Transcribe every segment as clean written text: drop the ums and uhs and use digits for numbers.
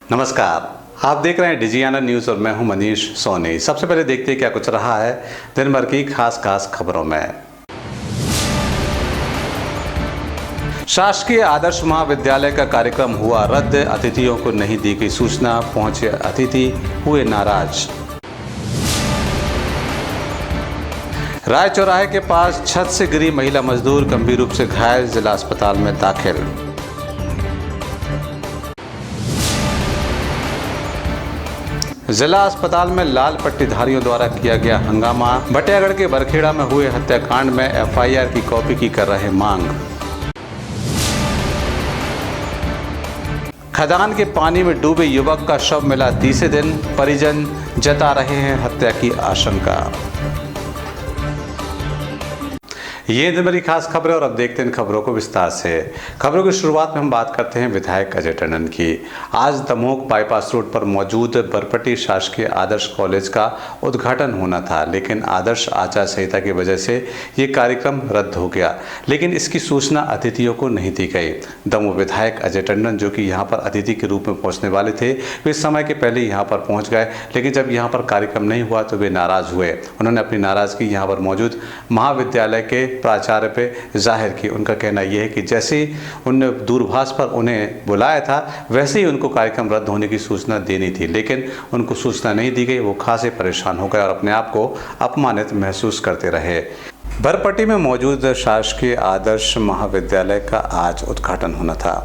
नमस्कार, आप देख रहे हैं डिजियाना न्यूज़ और मैं हूं मनीष सोनी। सबसे पहले देखते हैं क्या कुछ रहा है दिन भर की खास खबरों में। शासकीय आदर्श महाविद्यालय का कार्यक्रम हुआ रद्द, अतिथियों को नहीं दी गई सूचना, पहुंचे अतिथि हुए नाराज। राय चौराहे के पास छत से गिरी महिला मजदूर गंभीर रूप से घायल, जिला अस्पताल में दाखिल। जिला अस्पताल में लाल पट्टीधारियों द्वारा किया गया हंगामा, बटियागढ़ के बरखेड़ा में हुए हत्याकांड में एफआईआर की कॉपी की कर रहे मांग। खदान के पानी में डूबे युवक का शव मिला तीसरे दिन, परिजन जता रहे हैं हत्या की आशंका। ये दिन भरी खास खबरें और अब देखते हैं इन खबरों को विस्तार से। खबरों की शुरुआत में हम बात करते हैं विधायक अजय टंडन की। आज दमोह बाईपास रोड पर मौजूद बरपट्टी शासकीय आदर्श कॉलेज का उद्घाटन होना था, लेकिन आदर्श आचार संहिता की वजह से ये कार्यक्रम रद्द हो गया। लेकिन इसकी सूचना अतिथियों को नहीं दी गई। दमोह विधायक अजय टंडन, जो कि यहाँ पर अतिथि के रूप में पहुँचने वाले थे, वे समय के पहले यहाँ पर पहुँच गए, लेकिन जब यहाँ पर कार्यक्रम नहीं हुआ तो वे नाराज़ हुए। उन्होंने अपनी नाराज़गी यहाँ पर मौजूद महाविद्यालय के प्राचार्य पे जाहिर की। उनका कहना यह है कि जैसे ही उनने दूरभाष पर उन्हें बुलाया था, वैसे ही उनको कार्यक्रम रद्द होने की सूचना देनी थी, लेकिन उनको सूचना नहीं दी गई। वो खासे परेशान हो गए और अपने आप को अपमानित महसूस करते रहे। बरपट्टी में मौजूद शासकीय आदर्श महाविद्यालय का आज उद्घाटन होना था।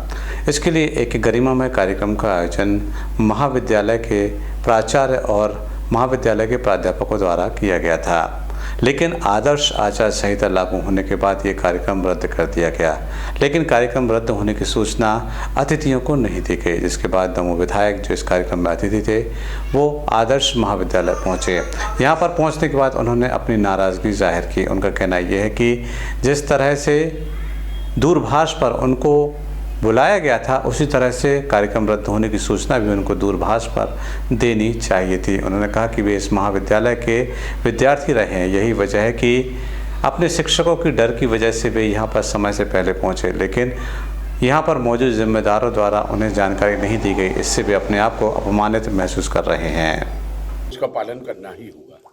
इसके लिए एक गरिमामय कार्यक्रम का आयोजन महाविद्यालय के प्राचार्य और महाविद्यालय के प्राध्यापकों द्वारा किया गया था, लेकिन आदर्श आचार संहिता लागू होने के बाद ये कार्यक्रम रद्द कर दिया गया। लेकिन कार्यक्रम रद्द होने की सूचना अतिथियों को नहीं दी गई, जिसके बाद दमोह विधायक, जो इस कार्यक्रम में अतिथि थे, वो आदर्श महाविद्यालय पहुंचे। यहाँ पर पहुंचने के बाद उन्होंने अपनी नाराज़गी जाहिर की। उनका कहना यह है कि जिस तरह से दूरभाष पर उनको बुलाया गया था, उसी तरह से कार्यक्रम रद्द होने की सूचना भी उनको दूरभाष पर देनी चाहिए थी। उन्होंने कहा कि वे इस महाविद्यालय के विद्यार्थी रहे हैं, यही वजह है कि अपने शिक्षकों की डर की वजह से वे यहाँ पर समय से पहले पहुँचे, लेकिन यहाँ पर मौजूद जिम्मेदारों द्वारा उन्हें जानकारी नहीं दी गई। इससे वे अपने आप को अपमानित महसूस कर रहे हैं। इसका पालन करना ही होगा,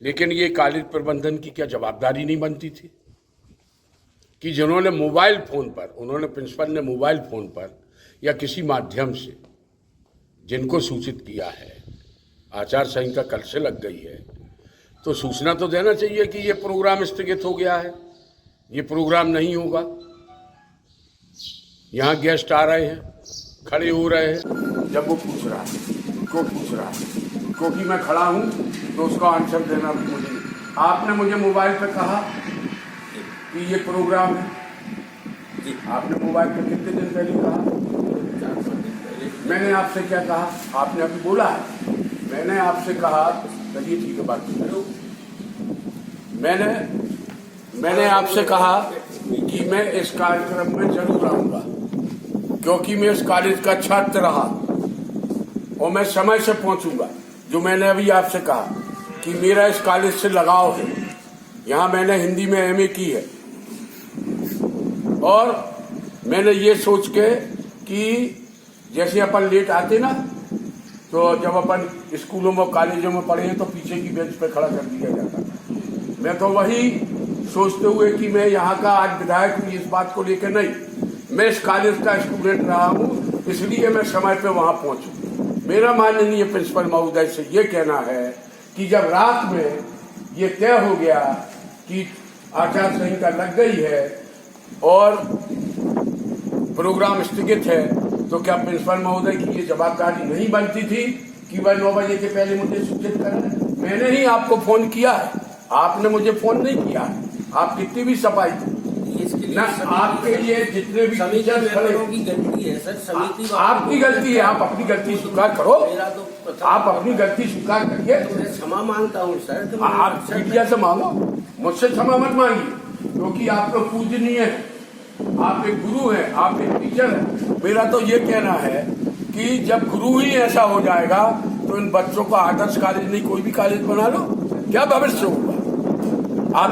लेकिन ये कॉलेज प्रबंधन की क्या जवाबदारी नहीं बनती थी कि जिन्होंने मोबाइल फ़ोन पर, उन्होंने प्रिंसिपल ने मोबाइल फ़ोन पर या किसी माध्यम से जिनको सूचित किया है, आचार संहिता कल से लग गई है, तो सूचना तो देना चाहिए कि ये प्रोग्राम स्थगित हो गया है, ये प्रोग्राम नहीं होगा। यहाँ गेस्ट आ रहे हैं, खड़े हो रहे हैं, जब वो पूछ रहा है, क्योंकि मैं खड़ा हूँ तो उसका आंसर देना भी मुझे। आपने मुझे मोबाइल पर कहा कि ये प्रोग्राम है, आपने मोबाइल पर कितने दिन पहले कहा? मैंने आपसे क्या कहा? आपने अभी बोला है। मैंने आपसे कहा, चलिए ठीक है, बात करो। मैंने आपसे कहा कि मैं इस कार्यक्रम में जरूर आऊंगा, क्योंकि मैं इस कॉलेज का छात्र रहा और मैं समय से पहुंचूंगा। जो मैंने अभी आपसे कहा कि मेरा इस कॉलेज से लगाव है, यहाँ मैंने हिंदी में एमए की है, और मैंने ये सोच के कि जैसे अपन लेट आते ना, तो जब अपन स्कूलों में कॉलेजों में पढ़े हैं तो पीछे की बेंच पे खड़ा कर दिया जाता था। मैं तो वही सोचते हुए कि मैं यहाँ का आज विधायक हूँ, इस बात को लेकर नहीं, मैं इस कॉलेज का स्टूडेंट रहा हूँ, इसलिए मैं समय पे वहाँ पहुँचूँ। मेरा माननीय प्रिंसिपल महोदय से ये कहना है कि जब रात में ये तय हो गया कि आचार संहिता लग गई है और प्रोग्राम स्थगित है, तो क्या प्रिंसिपल महोदय की ये जवाबदारी नहीं बनती थी कि वह 9 बजे के पहले मुझे सूचित करें? मैंने ही आपको फोन किया है, आपने मुझे फोन नहीं किया है। आप कितनी भी सफाई ना, आपके लिए जितने भी टीचर्स खड़े की गलती है सर, समिति आपकी गलती है, आप अपनी गलती स्वीकार करो। आप अपनी गलती स्वीकार करिए। मैं क्षमा मांगता हूँ सर। आप मीडिया से मांगो, मुझसे क्षमा मत मांगिए, क्योंकि आप लोग पूजनीय है, आप एक गुरु हैं, आप एक टीचर हैं। मेरा तो ये कहना है कि जब गुरु ही ऐसा हो जाएगा तो इन बच्चों को आदर्श कॉलेज नहीं, कोई भी कॉलेज बना लो, क्या भविष्य होगा? आप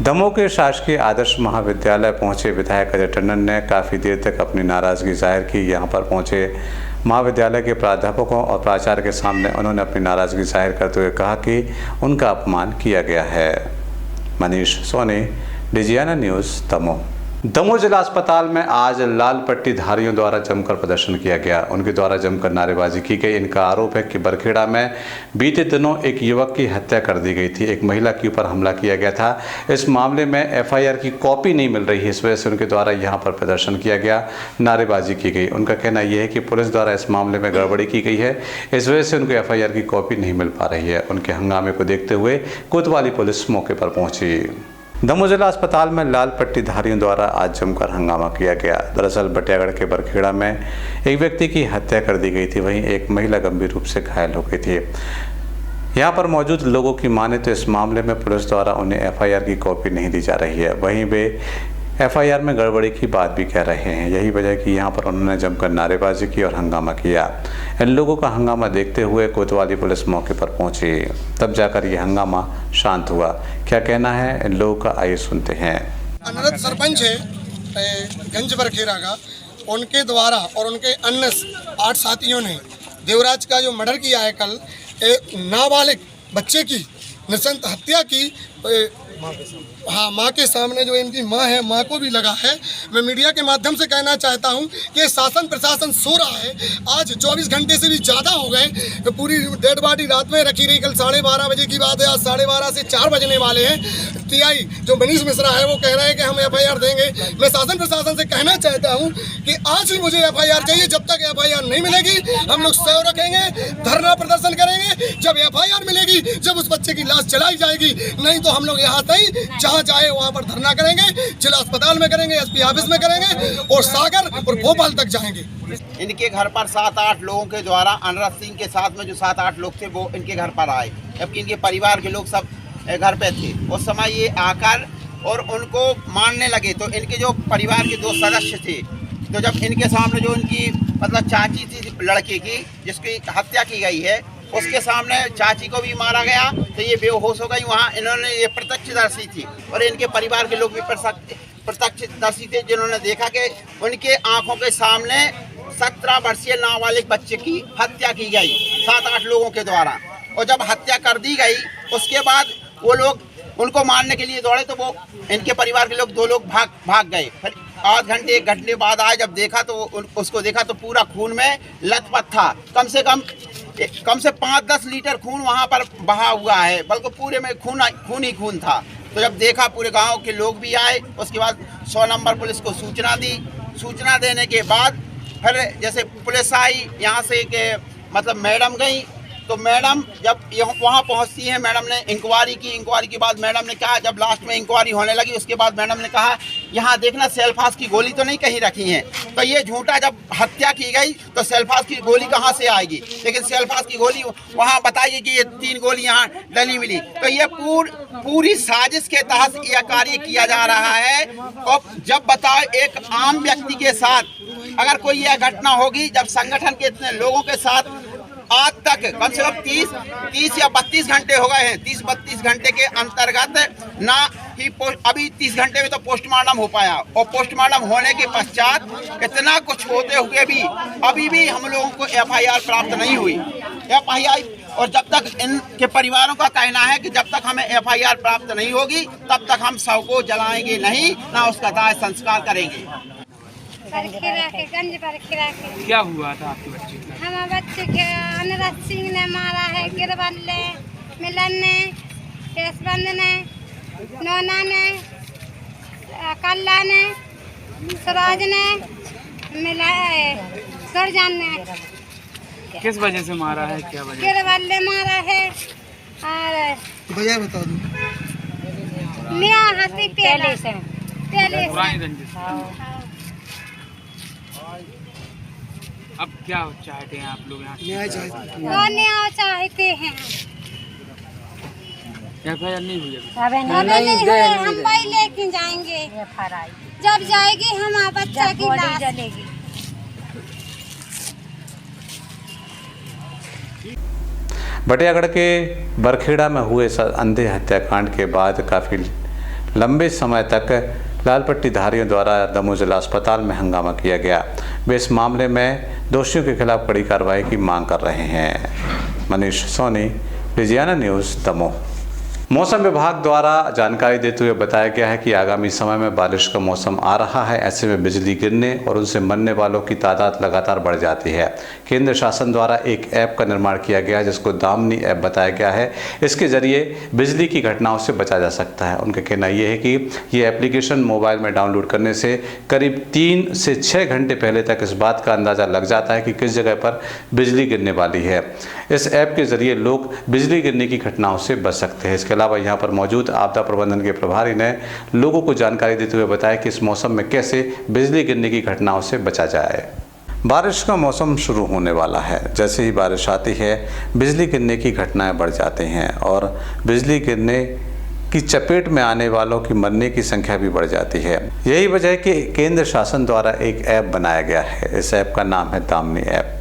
दमोह के शासकीय आदर्श महाविद्यालय पहुंचे विधायक अजय टंडन ने काफ़ी देर तक अपनी नाराज़गी जाहिर की। यहां पर पहुंचे महाविद्यालय के प्राध्यापकों और प्राचार्य के सामने उन्होंने अपनी नाराज़गी जाहिर करते हुए कहा कि उनका अपमान किया गया है। मनीष सोनी, डिजियाना न्यूज़, दमोह। दमोह जिला अस्पताल में आज लाल पट्टी धारियों द्वारा जमकर प्रदर्शन किया गया। उनके द्वारा जमकर नारेबाजी की गई। इनका आरोप है कि बरखेड़ा में बीते दिनों एक युवक की हत्या कर दी गई थी। एक महिला के ऊपर हमला किया गया था। इस मामले में एफआईआर की कॉपी नहीं मिल रही है, इस वजह से उनके द्वारा यहां पर प्रदर्शन किया गया, नारेबाजी की गई। उनका कहना यह है कि पुलिस द्वारा इस मामले में गड़बड़ी की गई है, इस वजह से उनको एफआईआर की कॉपी नहीं मिल पा रही है। उनके हंगामे को देखते हुए कोतवाली पुलिस मौके पर पहुंची। दमोह जिला अस्पताल में लाल पट्टी धारियों द्वारा आज जमकर हंगामा किया गया। दरअसल बटियागढ़ के बरखेड़ा में एक व्यक्ति की हत्या कर दी गई थी, वहीं एक महिला गंभीर रूप से घायल हो गई थी। यहां पर मौजूद लोगों की माने तो इस मामले में पुलिस द्वारा उन्हें एफआईआर की कॉपी नहीं दी जा रही है, वहीं वे एफआईआर में गड़बड़ी की बात भी कह रहे हैं। यही वजह कि यहां पर उन्होंने जमकर नारेबाजी की और हंगामा किया। इन लोगों का हंगामा देखते हुए कोतवाली पुलिस मौके पर पहुंची, तब जाकर यह हंगामा शांत हुआ। क्या कहना है इन लोगों का, आइए सुनते हैं। अनरत सरपंच है गंज बरखेड़ा का, उनके द्वारा और उनके अन्य 8 साथियों ने देवराज का जो मर्डर किया है कल, एक नाबालिग बच्चे की नृशंस हत्या की। हाँ, माँ के सामने जो इनकी माँ है, माँ को भी लगा है। मैं मीडिया के माध्यम से कहना चाहता हूँ कि शासन प्रशासन सो रहा है। आज 24 घंटे से भी ज़्यादा हो गए, तो पूरी डेड बॉडी रात में रखी रही। कल 12:30 बजे की बात है, आज 12:30 से 4 बजने वाले हैं। टीआई जो मनीष मिश्रा है वो कह रहे हैं कि हम एफआईआर देंगे। मैं शासन प्रशासन से कहना चाहता हूँ कि आज ही मुझे एफआईआर चाहिए। जब तक एफआईआर नहीं मिलेगी हम लोग सेव रखेंगे, धरना प्रदर्शन करेंगे। जब एफआईआर मिलेगी, जब उस बच्चे की लाश जलाई जाएगी, नहीं तो हम लोग यहाँ से जहाँ चाहे वहाँ पर धरना करेंगे। जिला अस्पताल में करेंगे, एसपी ऑफिस में करेंगे और सागर और भोपाल तक जाएंगे। इनके घर पर 7-8 लोगों के द्वारा अनरत सिंह के साथ में जो 7-8 लोग थे वो इनके घर पर आए, जबकि इनके परिवार के लोग सब घर पे थे। उस समय ये आकर और उनको मारने लगे, तो इनके जो परिवार के 2 सदस्य थे, तो जब इनके सामने जो इनकी मतलब चाची थी लड़के की जिसकी हत्या की गई है, उसके सामने चाची को भी मारा गया, तो ये बेहोश हो गई। वहाँ इन्होंने ये प्रत्यक्षदर्शी थी और इनके परिवार के लोग भी प्रत्यक्षदर्शी थे, जिन्होंने देखा कि उनके आंखों के सामने 17 वर्षीय नाबालिग बच्चे की हत्या की गई 7-8 लोगों के द्वारा। और जब हत्या कर दी गई, उसके बाद वो लोग उनको मारने के लिए दौड़े, तो वो इनके परिवार के लोग 2 लोग भाग गए। फिर आध घंटे 1 घंटे बाद आए, जब देखा तो उसको देखा तो पूरा खून में लथपथ था। कम से 5-10 लीटर खून वहाँ पर बहा हुआ है, बल्कि पूरे में खून ही खून था। तो जब देखा, पूरे गांव के लोग भी आए। उसके बाद 100 नंबर पुलिस को सूचना दी। सूचना देने के बाद फिर जैसे पुलिस आई यहाँ से कि मतलब मैडम गई, तो मैडम जब वहाँ पहुँचती हैं, मैडम ने इंक्वायरी की। इंक्वायरी के बाद मैडम ने कहा, जब लास्ट में इंक्वायरी होने लगी, उसके बाद मैडम ने कहा यहाँ देखना सेल्फास की गोली तो नहीं कहीं रखी है। तो ये झूठा, जब हत्या की गई तो सेल्फास की गोली कहाँ से आएगी, लेकिन सेल्फास की गोली वहाँ बताइए कि ये 3 गोली यहाँ डली मिली। तो ये पूरी साजिश के तहत यह कार्य किया जा रहा है। और जब बताओ एक आम व्यक्ति के साथ अगर कोई यह घटना होगी, जब संगठन के इतने लोगों के साथ आज तक कम से कम 30 या 32 घंटे हो गए हैं। 30-32 घंटे के अंतर्गत ना ही अभी 30 घंटे में तो पोस्टमार्टम हो पाया, और पोस्टमार्टम होने के पश्चात इतना कुछ होते हुए भी अभी भी हम लोगों को एफआईआर प्राप्त नहीं हुई। एफआईआर, और जब तक इनके परिवारों का कहना है कि जब तक हमें एफआईआर प्राप्त नहीं होगी तब तक हम शव को जलाएंगे नहीं, ना उसका दाह संस्कार करेंगे। बरखेड़ा के गंज बरखेड़ा के क्या हुआ था आपके बच्चे का? हमारे बच्चे के अनरत सिंह ने मारा है, गिरवल ने, मिलन ने, केशबंद ने, नोना ने, कल्ला ने, सराज ने, सरजान ने। किस वजह से मारा है, क्या वजह? गिरवल ने मारा है और भैया बता दो। मियाँ हंसी पहले से पुरानी रंजिश। अब क्या चाहते हैं आप लोग यहाँ? न्याय चाहते वो न्याय चाहते हैं। एफआईआर नहीं हुई अभी? अबे नहीं हुए, हम वही लेके जाएंगे। जब जाएगी हमारा बच्चा की लाश जलेगी। बटियागढ़ के बरखेड़ा में हुए अंधे हत्याकांड के बाद काफ़ी लंबे समय तक लाल पट्टीधारियों द्वारा दमोह जिला अस्पताल में हंगामा किया गया। वे इस मामले में दोषियों के खिलाफ कड़ी कार्रवाई की मांग कर रहे हैं। मनीष सोनी, लुधियाना न्यूज़, दमोह। मौसम विभाग द्वारा जानकारी देते हुए बताया गया है कि आगामी समय में बारिश का मौसम आ रहा है। ऐसे में बिजली गिरने और उनसे मरने वालों की तादाद लगातार बढ़ जाती है। केंद्र शासन द्वारा एक ऐप का निर्माण किया गया है जिसको दामनी ऐप बताया गया है। इसके जरिए बिजली की घटनाओं से बचा जा सकता है। उनका कहना यह है कि ये एप्लीकेशन मोबाइल में डाउनलोड करने से करीब 3 से 6 घंटे पहले तक इस बात का अंदाज़ा लग जाता है कि किस जगह पर बिजली गिरने वाली है। इस ऐप के जरिए लोग बिजली गिरने की घटनाओं से बच सकते हैं। इसके अलावा यहाँ पर मौजूद आपदा प्रबंधन के प्रभारी ने लोगों को जानकारी देते हुए बताया कि इस मौसम में कैसे बिजली गिरने की घटनाओं से बचा जाए। बारिश का मौसम शुरू होने वाला है। जैसे ही बारिश आती है बिजली गिरने की घटनाएं बढ़ जाती हैं और बिजली गिरने की चपेट में आने वालों की मरने की संख्या भी बढ़ जाती है। यही वजह है कि केंद्र शासन द्वारा एक ऐप बनाया गया है। इस ऐप का नाम है दामनी ऐप।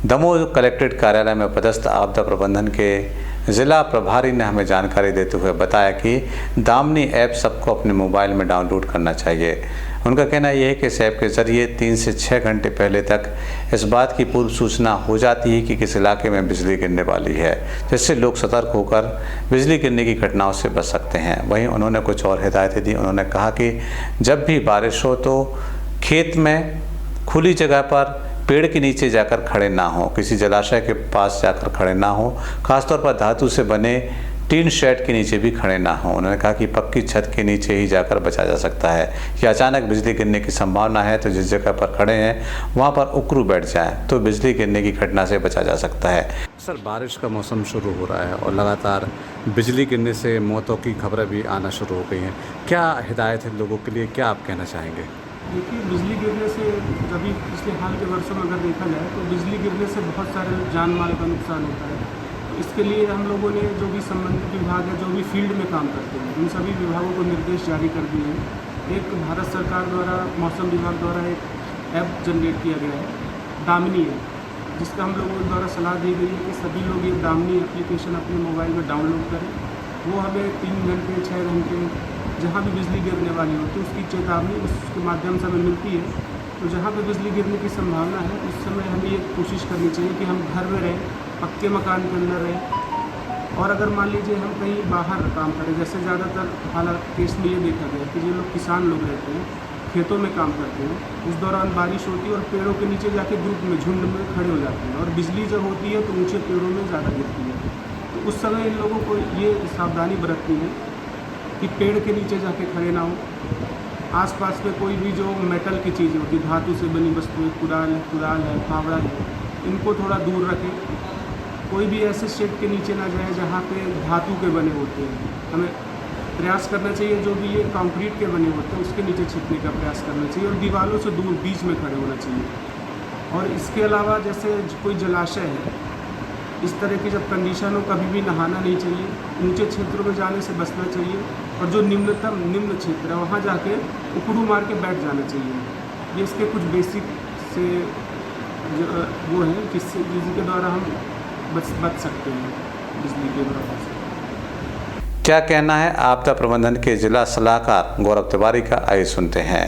दमोह कलेक्ट्रेट कार्यालय में पदस्थ आपदा प्रबंधन के जिला प्रभारी ने हमें जानकारी देते हुए बताया कि दामनी ऐप सबको अपने मोबाइल में डाउनलोड करना चाहिए। उनका कहना यह है कि इस ऐप के ज़रिए 3 से 6 घंटे पहले तक इस बात की पूर्व सूचना हो जाती है कि किस इलाके में बिजली गिरने वाली है, जिससे लोग सतर्क होकर बिजली गिरने की घटनाओं से बच सकते हैं। वहीं उन्होंने कुछ और हिदायतें दी। उन्होंने कहा कि जब भी बारिश हो तो खेत में खुली जगह पर पेड़ के नीचे जाकर खड़े ना हो, किसी जलाशय के पास जाकर खड़े ना हो, खासतौर पर धातु से बने टीन शेड के नीचे भी खड़े ना हो। उन्होंने कहा कि पक्की छत के नीचे ही जाकर बचा जा सकता है या अचानक बिजली गिरने की संभावना है तो जिस जगह पर खड़े हैं वहाँ पर उकरू बैठ जाएं तो बिजली गिरने की घटना से बचा जा सकता है। सर, बारिश का मौसम शुरू हो रहा है और लगातार बिजली गिरने से मौतों की खबरें भी आना शुरू हो गई हैं। क्या हिदायत है लोगों के लिए, क्या आप कहना चाहेंगे? देखिए, बिजली गिरने से कभी पिछले हाल के वर्षों में अगर देखा जाए तो बिजली गिरने से बहुत सारे जान माल का नुकसान होता है। तो इसके लिए हम लोगों ने जो भी संबंधित विभाग है, जो भी फील्ड में काम करते हैं, उन सभी विभागों को निर्देश जारी कर दिए हैं। एक भारत सरकार द्वारा मौसम विभाग द्वारा एक ऐप जनरेट किया गया है, दामनी ऐप, जिसका हम लोगों द्वारा सलाह दी गई है कि सभी लोग ये दामनी एप्लीकेशन अपने मोबाइल में डाउनलोड करें। वो हमें 3 घंटे 6 घंटे जहाँ भी बिजली गिरने वाली होती है उसकी चेतावनी उसके माध्यम से हमें मिलती है। तो जहाँ पे बिजली गिरने की संभावना है उस समय हमें ये कोशिश करनी चाहिए कि हम घर में रहें, पक्के मकान के अंदर रहें। और अगर मान लीजिए हम कहीं बाहर काम करें, जैसे ज़्यादातर हालात केस में ये देखा गया कि जो लोग किसान लोग रहते हैं, खेतों में काम करते हैं, उस दौरान बारिश होती है और पेड़ों के नीचे जाके ग्रुप में झुंड में खड़े हो जाते हैं और बिजली जब होती है तो ऊँचे पेड़ों में ज़्यादा गिरती है। तो उस समय इन लोगों को ये सावधानी बरतनी है कि पेड़ के नीचे जाके खड़े ना हो। आसपास में कोई भी जो मेटल की चीज़ होती है, धातु से बनी वस्तुएं, कुदाल है, फावड़ा है, इनको थोड़ा दूर रखें। कोई भी ऐसे शेड के नीचे ना जाए जहाँ पे धातु के बने होते हैं। हमें प्रयास करना चाहिए जो भी ये कंक्रीट के बने होते हैं उसके नीचे छिपने का प्रयास करना चाहिए और दीवारों से दूर बीच में खड़े होना चाहिए। और इसके अलावा जैसे कोई जलाशय है, इस तरह की जब कंडीशन हो कभी भी नहाना नहीं चाहिए, ऊंचे क्षेत्रों में जाने से बचना चाहिए और जो निम्न क्षेत्र है वहाँ जाके उकड़ू मार के बैठ जाना चाहिए। ये इसके कुछ बेसिक से जो वो है जिसके द्वारा हम बच सकते हैं बिजली के प्रभाव से। क्या कहना है आपदा प्रबंधन के जिला सलाहकार गौरव तिवारी का, आइए सुनते हैं।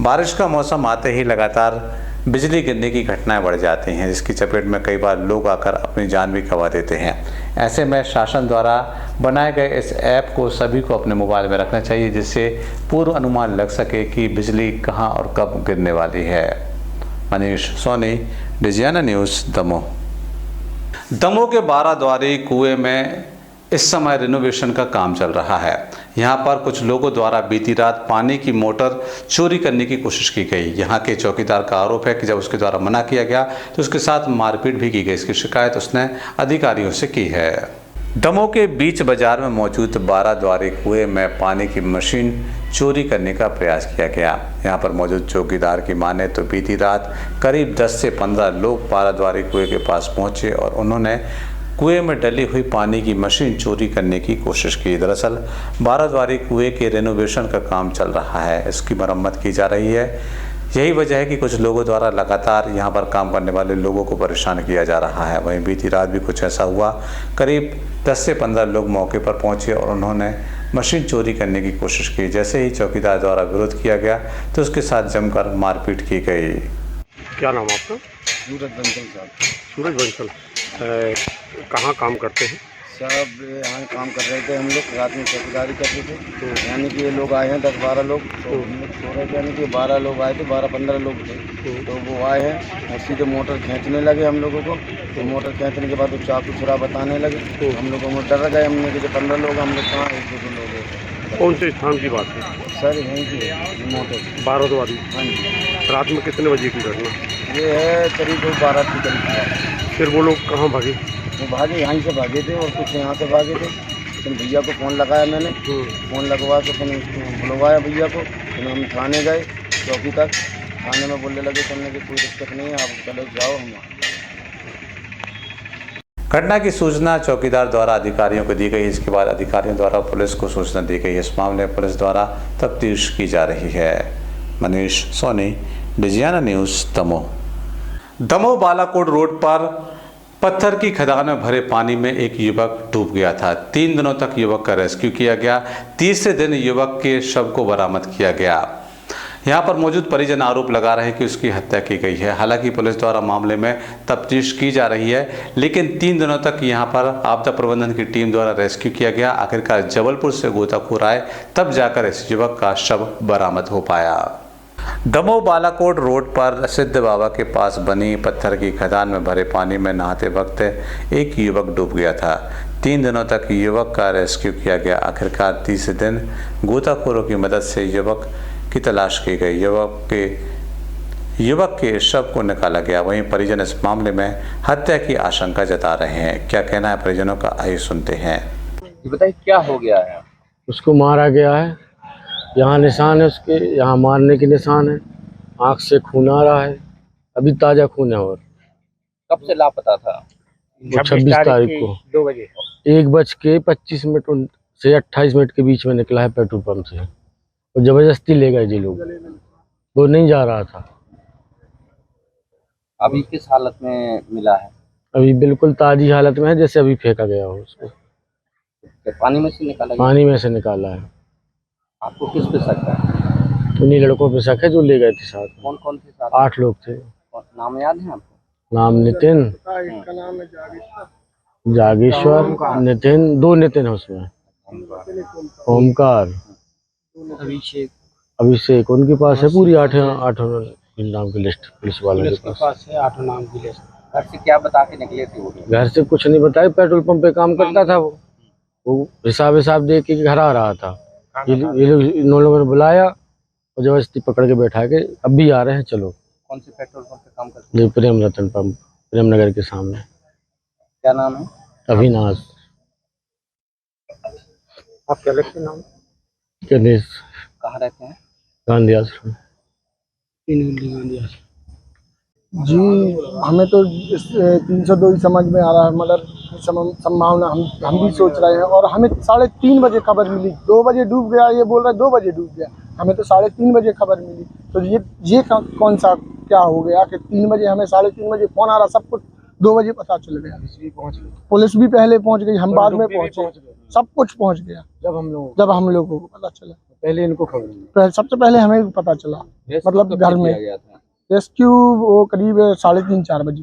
बारिश का मौसम आते ही लगातार बिजली गिरने की घटनाएं बढ़ जाती हैं, जिसकी चपेट में कई बार लोग आकर अपनी जान भी गंवा देते हैं। ऐसे में शासन द्वारा बनाए गए इस ऐप को सभी को अपने मोबाइल में रखना चाहिए, जिससे पूर्व अनुमान लग सके कि बिजली कहां और कब गिरने वाली है। मनीष सोनी, लुधियाना न्यूज़, दमोह। दमोह के 12 द्वारी कुएं में इस समय रिनोवेशन का काम चल रहा है। यहाँ पर कुछ लोगों द्वारा बीती रात पानी की मोटर चोरी करने की कोशिश की गई। यहाँ के चौकीदार का आरोप है कि जब उसके द्वारा मना किया गया तो उसके साथ मारपीट भी की गई। इसकी शिकायत उसने अधिकारियों से की है। दमोह के बीच बाजार में मौजूद 12 द्वारी कुएं में पानी की मशीन चोरी करने का प्रयास किया गया। यहाँ पर मौजूद चौकीदार की माने तो बीती रात करीब 10 से 15 लोग 12 द्वारी कुएं के पास पहुँचे और उन्होंने कुएं में डली हुई पानी की मशीन चोरी करने की कोशिश की। दरअसल 12 द्वारी कुएं के रेनोवेशन का काम चल रहा है, इसकी मरम्मत की जा रही है। यही वजह है कि कुछ लोगों द्वारा लगातार यहां पर काम करने वाले लोगों को परेशान किया जा रहा है। वहीं बीती रात भी कुछ ऐसा हुआ। करीब 10 से 15 लोग मौके पर पहुंचे और उन्होंने मशीन चोरी करने की कोशिश की। जैसे ही चौकीदार द्वारा विरोध किया गया तो उसके साथ जमकर मारपीट की गई। क्या नाम आपका? सूरज बंसल साहब। सूरज बंसल। कहाँ काम करते हैं? साहब यहाँ काम कर रहे थे हम लोग, रात में चौकीदारी करते थे। यानी कि ये लोग आए हैं 10-12 लोग, तो हम लोग सो रहे थे। यानी कि 12 लोग आए थे, 12-15 लोग थे। तो वो आए हैं और सीधे मोटर खींचने लगे हम लोगों को। तो मोटर खींचने के बाद वो चाकू छुरा बताने लगे। तो हम लोगों में डर गए, हमने कि जो 15 लोग हम लोग कहाँ 1-2 लोग हैं। कौन से स्थान की बात है? सर यहीं की मोटर 12 वाली। हाँ जी। रात में कितने बजे की घटना? ये है करीब 12 के करीब। फिर वो लोग कहाँ भागे? वो भागे, यहाँ से भागे थे और कुछ यहाँ से भागे थे। फिर भैया को फ़ोन लगाया मैंने, फ़ोन लगवा के फिर बुलवाया भैया को। फिर हम थाने गए, चौकी तक। थाने में बोलने लगे करने की कोई दिक्कत नहीं है, आप चले जाओ। हम घटना की सूचना चौकीदार द्वारा अधिकारियों को दी गई। इसके बाद अधिकारियों द्वारा पुलिस को सूचना दी गई। इस मामले में पुलिस द्वारा तफ्तीश की जा रही है। मनीष सोनी, डिजियाना न्यूज़, दमोह। दमोह बालाकोट रोड पर पत्थर की खदान में भरे पानी में एक युवक डूब गया था। 3 दिनों तक युवक का रेस्क्यू किया गया। तीसरे दिन युवक के शव को बरामद किया गया। यहाँ पर मौजूद परिजन आरोप लगा रहे हैं कि उसकी हत्या की गई है। हालांकि पुलिस द्वारा मामले में तफ्तीश की जा रही है, लेकिन 3 दिनों तक यहाँ पर आपदा प्रबंधन की टीम द्वारा रेस्क्यू किया गया। आखिरकार जबलपुर से गोताखोर आए, तब जाकर इस युवक का शव बरामद हो पाया। दमोह बालाकोट रोड पर सिद्ध बाबा के पास बनी पत्थर की खदान में भरे पानी में नहाते वक्त एक युवक डूब गया था। 3 दिनों तक युवक का रेस्क्यू किया गया। आखिरकार तीसरे दिन गोताखोरों की मदद से युवक की तलाश की गई। युवक के शव को निकाला गया। वहीं परिजन इस मामले में हत्या की आशंका जता रहे हैं। क्या कहना है परिजनों का, आइए सुनते हैं। बताइए क्या हो गया है? उसको मारा गया है। यहाँ निशान है उसके, यहाँ मारने के निशान है। आँख से खून आ रहा है, अभी ताज़ा खून है। और कब से लापता था? 26 तारीख को 2 बजे 1:25 से 28 मिनट के बीच में निकला है पेट्रोल पंप से। और जबरदस्ती ले गए जी लोग, वो नहीं जा रहा था। अभी किस हालत में मिला है? अभी बिल्कुल ताज़ी हालत में है, जैसे अभी फेंका गया हो उसको। पानी में से निकाला गया? पानी में से निकाला है। आपको किस पे शक है? उन्हीं लड़कों पे शक है जो ले गए थे साथ। कौन कौन थे साथ? 8 लोग थे। नाम याद है आपको? नाम नितिन, जागेश्वर, नितिन, 2 नितिन है उसमें, ओमकार, अभिषेक। उनके पास है पूरी 8 नाम की लिस्ट पुलिस वालों के पास है। 8 नाम की लिस्ट। घर से क्या बता के निकले थे वो? घर से कुछ नहीं बताया, पेट्रोल पंप पे काम करता था वो हिसाब दे के घर आ रहा था। ये लोग इन लोगों ने बुलाया और जबरदस्ती पकड़ के बैठा के अब भी आ रहे हैं, चलो। कौन से पेट्रोल पंप पे काम करते हैं? ये प्रेम रतन पंप, प्रेम नगर के सामने। क्या नाम है? अविनाश। आप क्या लिखते हैं नाम? गणेश। कहाँ रहते हैं? गांधी आश्रम। जी, हमें तो इस 302 ही समझ में आ रहा है। मतलब संभावना हम भी सोच रहे हैं। और हमें 3:30 बजे खबर मिली, 2 बजे डूब गया, ये बोल रहा है 2 बजे डूब गया। हमें तो 3:30 बजे खबर मिली। तो ये कौन सा क्या हो गया कि 3 बजे हमें 3:30 बजे फोन आ रहा, सब कुछ 2 बजे पता चल गया। पुलिस भी पहले पहुंच गई, हम बाद में पहुंचे, सब कुछ पहुंच गया जब हम लोगों को पता चला। पहले इनको खबर, सबसे पहले हमें पता चला, मतलब घर में। रेस्क्यू वो करीब 3:30-4 बजे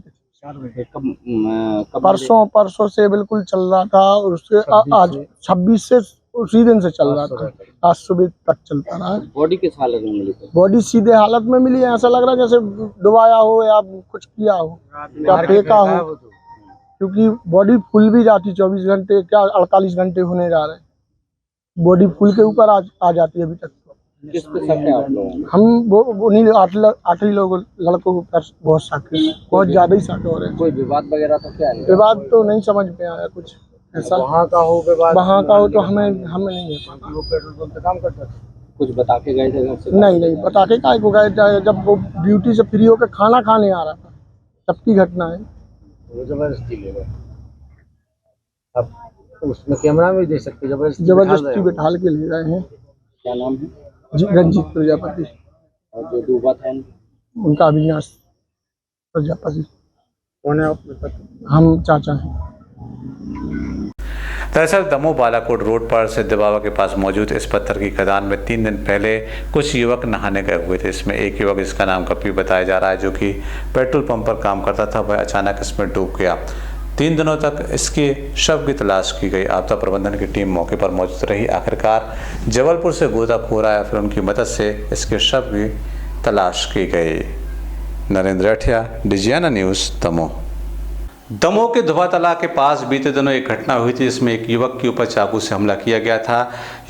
परसों से बिल्कुल चल रहा था। और उससे आज 26 से उसी दिन से चल रहा था, आज सुबह तक चलता रहा। बॉडी किस हालत में मिली? बॉडी सीधे हालत में मिली है। ऐसा लग रहा है जैसे डुबाया हो या कुछ किया हो, क्या फेंका हो। क्योंकि बॉडी फुल भी जाती 24 घंटे, क्या 48 घंटे होने जा रहे हैं, बॉडी फुल के ऊपर आ जाती है अभी तक। किस पे शक है आप लोगों? हम उन्हीं 8 ही लोग लड़कों को बहुत शक है, बहुत ज्यादा ही शक हो रहे हैं। कोई विवाद वगैरह तो क्या है? विवाद तो नहीं समझ में आया कुछ ऐसा। वहाँ का हो विवाद, वहाँ का हो तो हमें नहीं है। वो पेट्रोल पंप पे काम करता था। कुछ बता के गए थे घर से? नहीं बता के काहे को गए, जब वो ड्यूटी से फ्री होकर खाना खाने आ रहा था तब की घटना है। वो जबरदस्ती ले गए। अब उसमें कैमरा में भी देख सकते, जबरदस्ती बैठा के ले गए हैं। क्या नाम है? रंजीत प्रजापति। और जो डूबा था उनका अविनाश प्रजापति। कौन है आप? हम चाचा हैं। दरअसल दमोह बालाकोट रोड पर सिद्ध बाबा के पास मौजूद इस पत्थर की खदान में 3 दिन पहले कुछ युवक नहाने गए हुए थे। इसमें एक युवक, जिसका नाम कपी बताया जा रहा है, जो कि पेट्रोल पंप पर काम करता था, वह अचानक इसमें डूब गया। 3 दिनों तक इसके शव की तलाश की गई। आपदा प्रबंधन की टीम मौके पर मौजूद रही। आखिरकार जबलपुर से गोताखोर आया, फिर उनकी मदद से इसके शव की तलाश की गई। नरेंद्र अठिया, डिजियाना न्यूज़, दमोह। दमोह के धुआतला के पास बीते दिनों एक घटना हुई थी, जिसमें एक युवक के ऊपर चाकू से हमला किया गया था।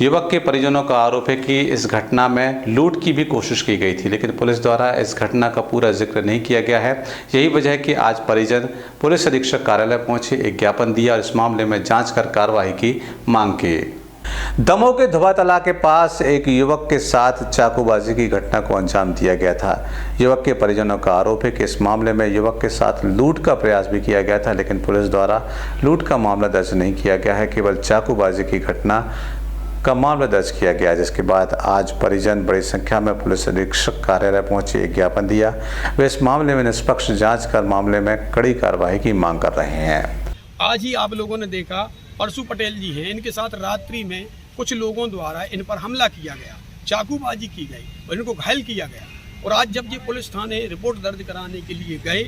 युवक के परिजनों का आरोप है कि इस घटना में लूट की भी कोशिश की गई थी, लेकिन पुलिस द्वारा इस घटना का पूरा जिक्र नहीं किया गया है। यही वजह है कि आज परिजन पुलिस अधीक्षक कार्यालय पहुंचे, एक ज्ञापन दिया और इस मामले में जाँच कर कार्रवाई की मांग की। दमोह के धुआतला के पास एक युवक के साथ चाकूबाजी की घटना को अंजाम दिया गया था। युवक के परिजनों का आरोप है कि इस मामले में युवक के साथ लूट का प्रयास भी किया गया था, लेकिन पुलिस द्वारा लूट का मामला दर्ज नहीं किया गया है। केवल चाकूबाजी की घटना का मामला दर्ज किया गया, जिसके बाद आज परिजन बड़ी संख्या में पुलिस अधीक्षक कार्यालय पहुंचे, एक ज्ञापन दिया। वे इस मामले में निष्पक्ष जाँच कर मामले में कड़ी कार्रवाई की मांग कर रहे हैं। आज ही आप लोगों ने देखा, परसू पटेल जी हैं, इनके साथ रात्रि में कुछ लोगों द्वारा इन पर हमला किया गया, चाकूबाजी की गई और इनको घायल किया गया। और आज जब ये पुलिस थाने रिपोर्ट दर्ज कराने के लिए गए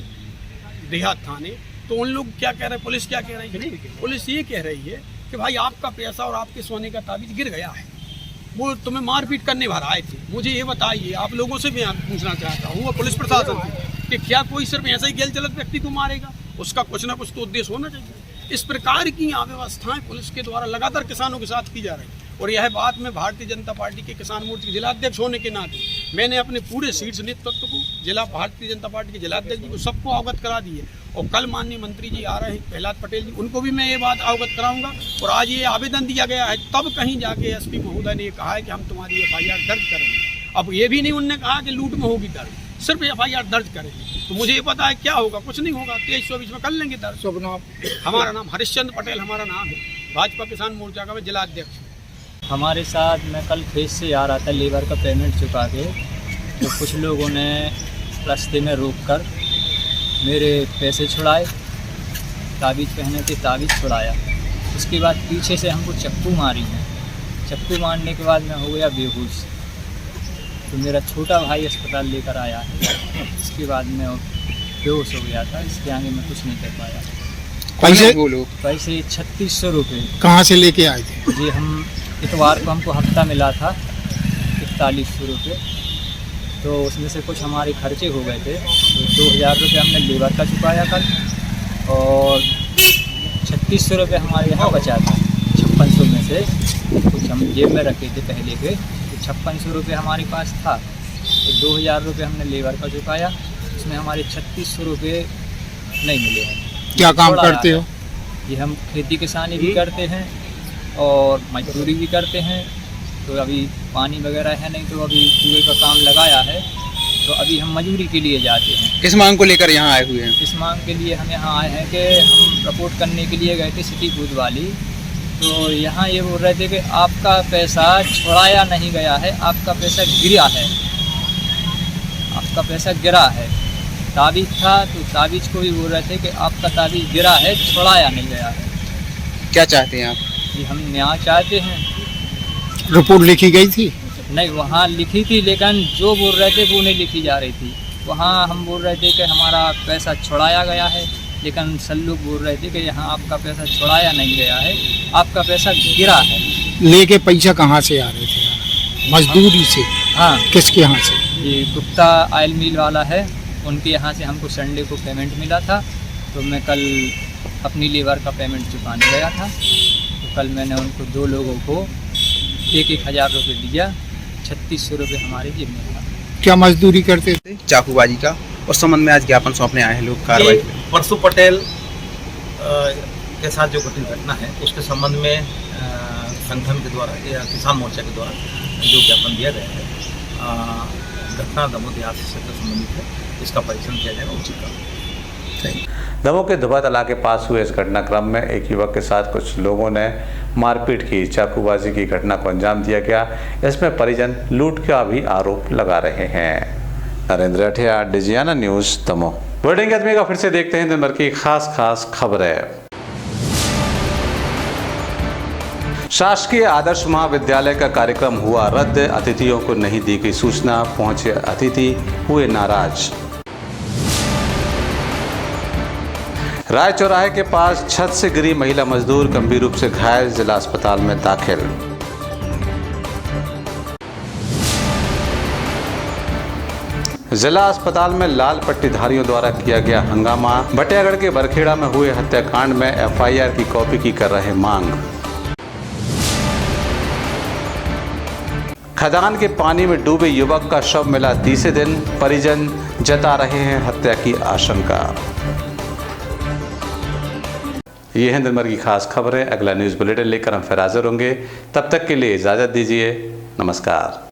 देहात थाने, तो उन लोग क्या कह रहे हैं, पुलिस क्या कह रही है, पुलिस ये कह रही है कि भाई आपका पैसा और आपके सोने का ताबीज गिर गया है, वो तुम्हें मारपीट करने भर आए थे। मुझे ये बताइए, आप लोगों से मैं पूछना चाहता हूँ, पुलिस प्रशासन से, कि क्या कोई सिर्फ ऐसा ही गैल चलत व्यक्ति को मारेगा? उसका कुछ ना कुछ तो उद्देश्य होना चाहिए। इस प्रकार की अव्यवस्थाएं पुलिस के द्वारा लगातार किसानों के साथ की जा रही है। और यह बात मैं भारतीय जनता पार्टी के किसान मोर्चे के जिलाध्यक्ष होने के नाते मैंने अपने पूरे शीर्ष नेतृत्व को, जिला भारतीय जनता पार्टी के जिलाध्यक्ष जी को, सबको अवगत करा दी है। और कल माननीय मंत्री जी आ रहे हैं, प्रहलाद पटेल जी, उनको भी मैं ये बात अवगत कराऊंगा। और आज ये आवेदन दिया गया है, तब कहीं जाके एसपी महोदय ने कहा है कि हम तुम्हारी FIR दर्ज करेंगे। अब ये भी नहीं उन्होंने कहा कि लूट में होगी दर्ज, सिर्फ FIR दर्ज करेंगे। तो मुझे ये पता है क्या होगा, कुछ नहीं होगा, 23-24 में कर लेंगे दर्ज। शुभ नाम? हमारा नाम हरिश्चंद्र पटेल, हमारा नाम है, भाजपा किसान मोर्चा का मैं जिला अध्यक्ष। हमारे साथ मैं कल खेत से आ रहा था लेबर का पेमेंट चुका के, तो कुछ लोगों ने रास्ते में रोककर मेरे पैसे छुड़ाए, ताबीज़ पहने थे, ताबीज़ छुड़ाया। उसके बाद पीछे से हमको चक्कू मारी है। चक्कू मारने के बाद मैं हो गया बेहोश। तो मेरा छोटा भाई अस्पताल लेकर आया है, उसके बाद मैं बेहोश हो गया था। इसके आगे मैं कुछ नहीं कर पाया। पैसे 3600 रुपये। कहाँ से लेके आए थे? जी, हम इतवार को हमको हफ्ता मिला था 4100 रुपये, तो उसमें से कुछ हमारे खर्चे हो गए थे। तो 2000 रुपये हमने लेबर का चुकाया कल, और 3600 रुपये हमारे यहाँ बचा था। 5600 में से कुछ हम जेब में रखे थे पहले के, तो 5600 रुपये हमारे पास था। तो 2000 रुपये हमने लेबर का चुकाया, उसमें हमारे 3600 रुपये नहीं मिले हैं। क्या काम करते हो? ये हम खेती किसानी भी करते हैं और मजदूरी भी करते हैं। तो अभी पानी वगैरह है नहीं, तो अभी कुएं का काम लगाया है, तो अभी हम मजदूरी के लिए जाते हैं। किस मांग को लेकर यहाँ आए हुए हैं? इस मांग के लिए हम यहाँ आए हैं कि हम रिपोर्ट करने के लिए गए थे सिटी बूथ वाली, तो यहाँ ये बोल रहे थे कि आपका पैसा छुड़ाया नहीं गया है, आपका पैसा गिरा है, आपका पैसा गिरा है। ताबीज़ था, तो ताबीज़ को भी बोल रहे थे कि आपका ताबीज़ गिरा है, छुड़ाया नहीं गया है। क्या चाहते हैं आप? जी, हम न्याय चाहते हैं। रिपोर्ट लिखी गई थी? नहीं, वहाँ लिखी थी, लेकिन जो बोल रहे थे वो नहीं लिखी जा रही थी। वहाँ हम बोल रहे थे कि हमारा पैसा छुड़ाया गया है, लेकिन सब लोग बोल रहे थे कि यहाँ आपका पैसा छुड़ाया नहीं गया है, आपका पैसा गिरा है। लेके पैसा कहाँ से आ रहे थे? मजदूरी से? हाँ। किसके यहाँ से? ये गुप्ता ऑयल मिल वाला है, उनके यहाँ से हमको संडे को पेमेंट मिला था, तो मैं कल अपनी लेबर का पेमेंट चुकाने गया था। तो कल मैंने उनको 2 लोगों को 1000 रुपये दिया, 3600 रुपये हमारे जेब में था। क्या मजदूरी करते थे? चाकूबाजी का, उस संबंध में आज ज्ञापन सौंपने आए हैं लोग। कार्रवाई परसू पटेल के साथ जो घटित घटना है, उसके संबंध में संगठन के द्वारा या किसान मोर्चा के द्वारा जो ज्ञापन दिया गया है, घटना दमोह देहात से संबंधित है, इसका परीक्षण किया जाएगा उचित कार्रवाई। दमोह के धुआतला के पास हुए इस घटनाक्रम में एक युवक के साथ कुछ लोगों ने मारपीट की, चाकूबाजी की घटना को अंजाम दिया गया। इसमें परिजन लूट का भी आरोप लगा रहे हैं। नरेंद्र अठिया, डिजियाना न्यूज़, दमोह। बुलेटिन आदमी का फिर से देखते हैं दिन भर की खास खबरें। शासकीय आदर्श महाविद्यालय का कार्यक्रम हुआ रद्द, अतिथियों को नहीं दी गई सूचना, पहुंचे अतिथि हुए नाराज। राय चौराहे के पास छत से गिरी महिला मजदूर गंभीर रूप से घायल, जिला अस्पताल में दाखिल। जिला अस्पताल में लाल पट्टीधारियों द्वारा किया गया हंगामा, बटियागढ़ के बरखेड़ा में हुए हत्याकांड में एफआईआर की कॉपी की कर रहे मांग। खदान के पानी में डूबे युवक का शव मिला तीसरे दिन, परिजन जता रहे हैं हत्या की आशंका। ये हैं दिन भर की खास खबरें। अगला न्यूज़ बुलेटिन लेकर हम फिर हाजिर होंगे। तब तक के लिए इजाज़त दीजिए। नमस्कार।